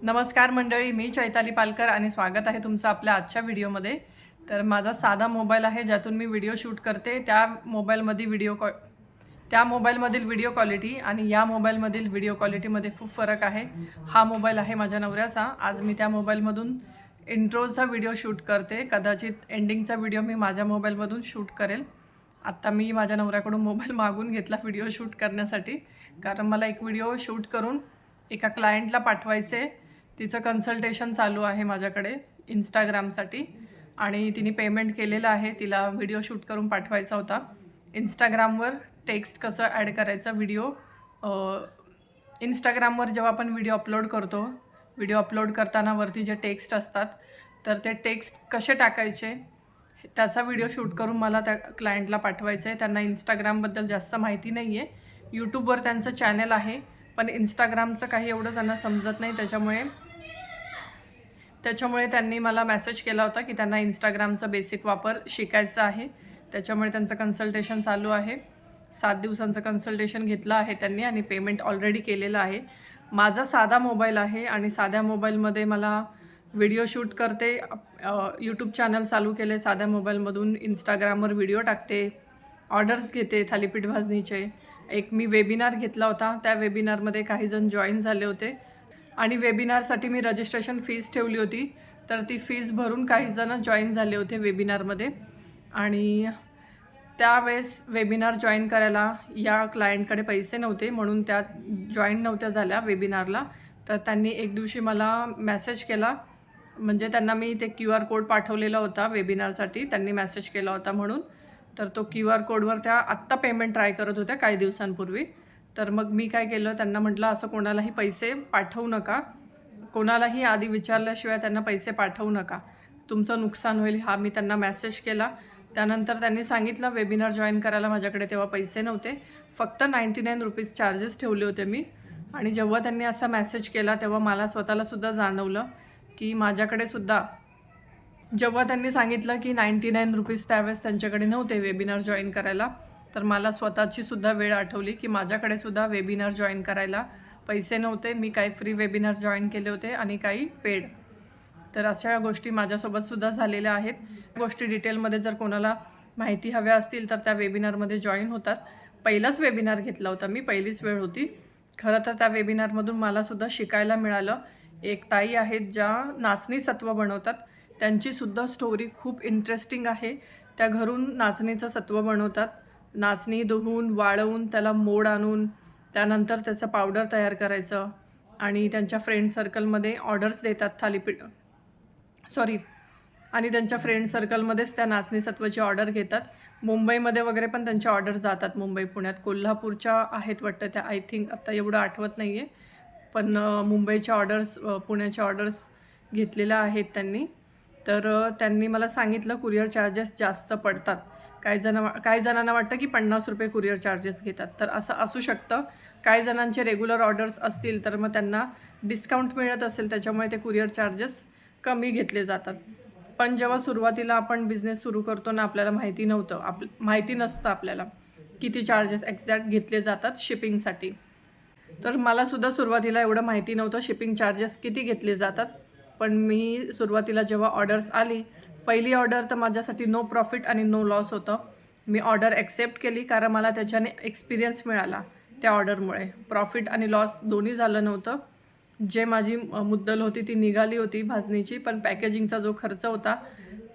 नमस्कार मंडळी, मी चैताली पालकर आणि स्वागत आहे तुमचं आपल्या आजच्या व्हिडिओमध्ये. तर माझा साधा मोबाईल आहे ज्यातून मी व्हिडिओ शूट करते. त्या मोबाईलमधील व्हिडिओ क्वालिटी आणि या मोबाईलमधील व्हिडिओ क्वालिटीमध्ये खूप फरक आहे. हा मोबाईल आहे माझ्या नवऱ्याचा. आज मी त्या मोबाईलमधून इंट्रोचा व्हिडिओ शूट करते. कदाचित एंडिंगचा व्हिडिओ मी माझ्या मोबाईलमधून शूट करेल. आत्ता मी माझ्या नवऱ्याकडून मोबाईल मागून घेतला व्हिडिओ शूट करण्यासाठी, कारण मला एक व्हिडिओ शूट करून एका क्लायंटला पाठवायचे. तिचं कन्सल्टेशन चालू आहे माझ्याकडे इंस्टाग्रामसाठी आणि तिने पेमेंट केलेलं आहे. तिला व्हिडिओ शूट करून पाठवायचा होता. इंस्टाग्रामवर टेक्स्ट कसं ॲड करायचा इंस्टाग्रामवर जेव्हा आपण व्हिडिओ अपलोड करताना वरती जे टेक्स्ट असतात, तर ते टेक्स्ट कसे टाकायचे त्याचा व्हिडिओ शूट करून मला त्या क्लायंटला पाठवायचं आहे. त्यांना इंस्टाग्रामबद्दल जास्त माहिती नाही आहे. यूट्यूबवर त्यांचं चॅनल आहे, पण इंस्टाग्रामचं काही एवढं त्यांना समजत नाही. त्याच्यामुळे त्यांनी मला मेसेज केला होता की त्यांना इंस्टाग्रामचा बेसिक वापर शिकायचा आहे. त्याच्यामुळे त्यांचं कन्सल्टेशन चालू आहे. 7 दिवसांचं कन्सल्टेशन घेतलं आहे त्यांनी आणि पेमेंट ऑलरेडी केलेलं आहे. माझा साधा मोबाईल आहे आणि साध्या मोबाईलमध्ये मला व्हिडिओ शूट करते. यूट्यूब चॅनल चालू केले साध्या मोबाईलमधून. इंस्टाग्रामवर व्हिडिओ टाकते, ऑर्डर्स घेते थालीपीठ भाजणीचे. एक मी वेबिनार घेतला होता, त्या वेबिनारमध्ये काही जण जॉईन झाले होते आणि वेबिनारसाठी मी रजिस्ट्रेशन फीस ठेवली होती. तर ती फीस भरून काही जण जॉईन झाले होते वेबिनारमध्ये. आणि त्यावेळेस वेबिनार जॉईन करायला या क्लायंटकडे पैसे नव्हते, म्हणून त्या जॉईन नव्हत्या झाल्या वेबिनारला. तर त्यांनी एक दिवशी मला मेसेज केला, म्हणजे त्यांना मी ते QR कोड पाठवलेला होता वेबिनारसाठी, त्यांनी मेसेज केला होता म्हणून. तर तो QR कोडवर त्या आत्ता पेमेंट ट्राय करत होत्या काही दिवसांपूर्वी. तर मग मी काय केलं, त्यांना म्हटलं असं कोणालाही पैसे पाठवू नका, कोणालाही आधी विचारल्याशिवाय त्यांना पैसे पाठवू नका, तुमचं नुकसान होईल. हा मी त्यांना मेसेज केला. त्यानंतर त्यांनी सांगितलं वेबिनार जॉईन करायला माझ्याकडे तेव्हा पैसे नव्हते, फक्त 99 रुपीज चार्जेस ठेवले होते मी. आणि जेव्हा त्यांनी असा मेसेज केला तेव्हा मला स्वतःलासुद्धा जाणवलं की माझ्याकडे सुद्धा, जेव्हा त्यांनी सांगितलं की 99 रुपीज त्यावेळेस त्यांच्याकडे नव्हते वेबिनार जॉईन करायला, तर मला स्वतःची सुद्धा वेळ आठवली की माझ्याकडे सुद्धा वेबिनार जॉईन करायला पैसे नव्हते. मी काही फ्री वेबिनार जॉईन केले होते आणि काही पेड. तर अशा गोष्टी माझ्यासोबतसुद्धा झालेल्या आहेत. गोष्टी डिटेलमध्ये जर कोणाला माहिती हव्या असतील तर त्या वेबिनारमध्ये जॉईन होतात. पहिलाच वेबिनार घेतला होता मी, पहिलीच वेळ होती. खरं तर त्या वेबिनारमधून मलासुद्धा शिकायला मिळालं. एक ताई आहेत ज्या नाचणी सत्व बनवतात, त्यांचीसुद्धा स्टोरी खूप इंटरेस्टिंग आहे. त्या घरून नाचणीचं सत्व बनवतात. नाचणी धुवून वाळवून त्याला मोड आणून त्यानंतर त्याचं पावडर तयार करायचं आणि त्यांच्या फ्रेंड सर्कलमध्ये ऑर्डर्स देतात आणि त्यांच्या फ्रेंड सर्कलमध्येच त्या नाचणी सत्वाची ऑर्डर घेतात. मुंबईमध्ये वगैरे पण त्यांच्या ऑर्डर जातात. मुंबई, पुण्यात, कोल्हापूरच्या आहेत वाटतं त्या, आय थिंक, आता एवढं आठवत नाही आहे. पण मुंबईच्या ऑर्डर्स, पुण्याच्या ऑर्डर्स घेतलेल्या आहेत त्यांनी. तर त्यांनी मला सांगितलं कुरिअर चार्जेस जास्त पडतात. काही जणांना वाटतं की 50 रुपये कुरिअर चार्जेस घेतात, तर असं असू शकतं. काही जणांचे रेग्युलर ऑर्डर्स असतील तर मग त्यांना डिस्काउंट मिळत असेल, त्याच्यामुळे ते कुरिअर चार्जेस कमी घेतले जातात. पण जेव्हा सुरुवातीला आपण बिझनेस सुरू करतो ना, आपल्याला माहिती नसतं आपल्याला किती चार्जेस एक्झॅक्ट घेतले जातात शिपिंगसाठी. तर मलासुद्धा सुरुवातीला एवढं माहिती नव्हतं शिपिंग चार्जेस किती घेतले जातात. पण मी सुरुवातीला जेव्हा ऑर्डर्स आली, पहिली ऑर्डर तर माझ्यासाठी नो प्रॉफिट आणि नो लॉस होतं. मी ऑर्डर ॲक्सेप्ट केली कारण मला त्याच्याने एक्सपिरियन्स मिळाला. त्या ऑर्डरमुळे प्रॉफिट आणि लॉस दोन्ही झालं नव्हतं. जे माझी मुद्दल होती ती निघाली होती भाजणीची, पण पॅकेजिंगचा जो खर्च होता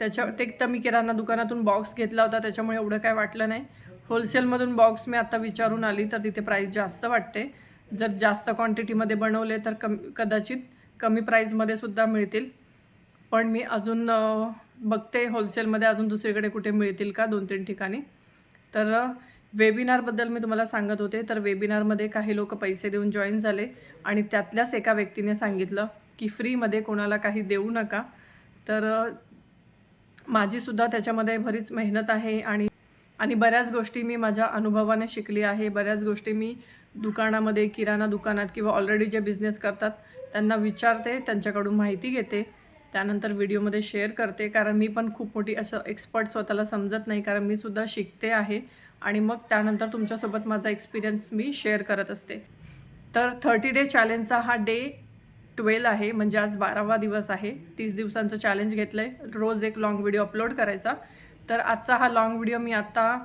ते तर मी किराणा दुकानातून बॉक्स घेतला होता, त्याच्यामुळे एवढं काय वाटलं नाही. होलसेलमधून बॉक्स मी आता विचारून आली तर तिथे प्राईस जास्त वाटते. जर जास्त क्वांटिटीमध्ये बनवले तर कदाचित कमी प्राईजमध्ये सुद्धा मिळतील. पण मी अजून बघते होलसेलमध्ये अजून दुसरीकडे कुठे मिळतील का, 2-3 ठिकाणी. तर वेबिनारबद्दल मी तुम्हाला सांगत होते. तर वेबिनारमध्ये काही लोक पैसे देऊन जॉईन झाले आणि त्यातल्याच एका व्यक्तीने सांगितलं की फ्रीमध्ये कोणाला काही देऊ नका. तर माझीसुद्धा त्याच्यामध्ये बरीच मेहनत आहे आणि बऱ्याच गोष्टी मी माझ्या अनुभवाने शिकली आहे. बऱ्याच गोष्टी मी दुकानामध्ये, किराणा दुकानात किंवा ऑलरेडी जे बिझनेस करतात त्यांना विचारते, त्यांच्याकडून माहिती घेते, त्यानंतर व्हिडिओमध्ये शेअर करते. कारण मी पण खूप मोठी असं एक्सपर्ट स्वतःला समजत नाही, कारण मी सुद्धा शिकते आहे. आणि मग त्यानंतर तुमच्यासोबत माझा एक्सपिरियन्स मी शेअर करत असते. तर 30 डे चॅलेंजचा हा डे 12 आहे, म्हणजे आज 12वा दिवस आहे. 30 दिवसांचं चॅलेंज घेतलं आहे, रोज एक लाँग व्हिडिओ अपलोड करायचा. तर आजचा हा लाँग व्हिडिओ मी आता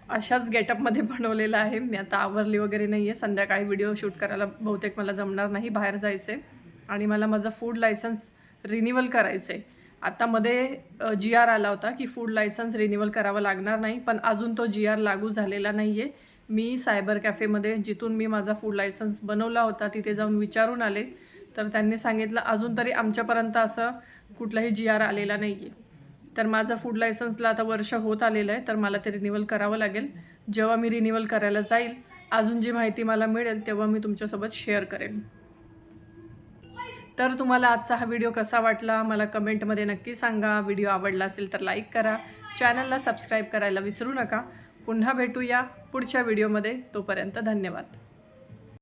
अशाच गेटअपमध्ये बनवलेला आहे. मी आता आवरली वगैरे नाही आहे. संध्याकाळी व्हिडिओ शूट करायला बहुतेक मला जमणार नाही, बाहेर जायचं आहे आणि मला माझं फूड लायसन्स रिन्यूअल करायचं आहे. आता मध्ये GR आला होता की फूड लायसन्स रिन्यूअल करावं लागणार नाही, पण अजून तो GR लागू झालेला नाही आहे. मी सायबर कॅफेमध्ये जिथून मी माझा फूड लायसन्स बनवला होता तिथे जाऊन विचारून आले, तर त्यांनी सांगितलं अजून तरी आमच्यापर्यंत असं कुठलाही GR आलेला नाही आहे. तर माझं फूड लायसन्सला आता वर्ष होत आलेलं आहे, तर मला ते रिन्यूअल करावं लागेल. जेव्हा मी रिन्यूअल करायला जाईल, अजून जी माहिती मला मिळेल तेव्हा मी तुमच्यासोबत शेअर करेन. तर तुम्हाला आजचा हा व्हिडिओ कसा वाटला मला कमेंटमध्ये नक्की सांगा. व्हिडिओ आवडला असेल तर लाईक करा, चॅनलला सबस्क्राईब करायला विसरू नका. पुन्हा भेटूया पुढच्या व्हिडिओमध्ये. तोपर्यंत धन्यवाद.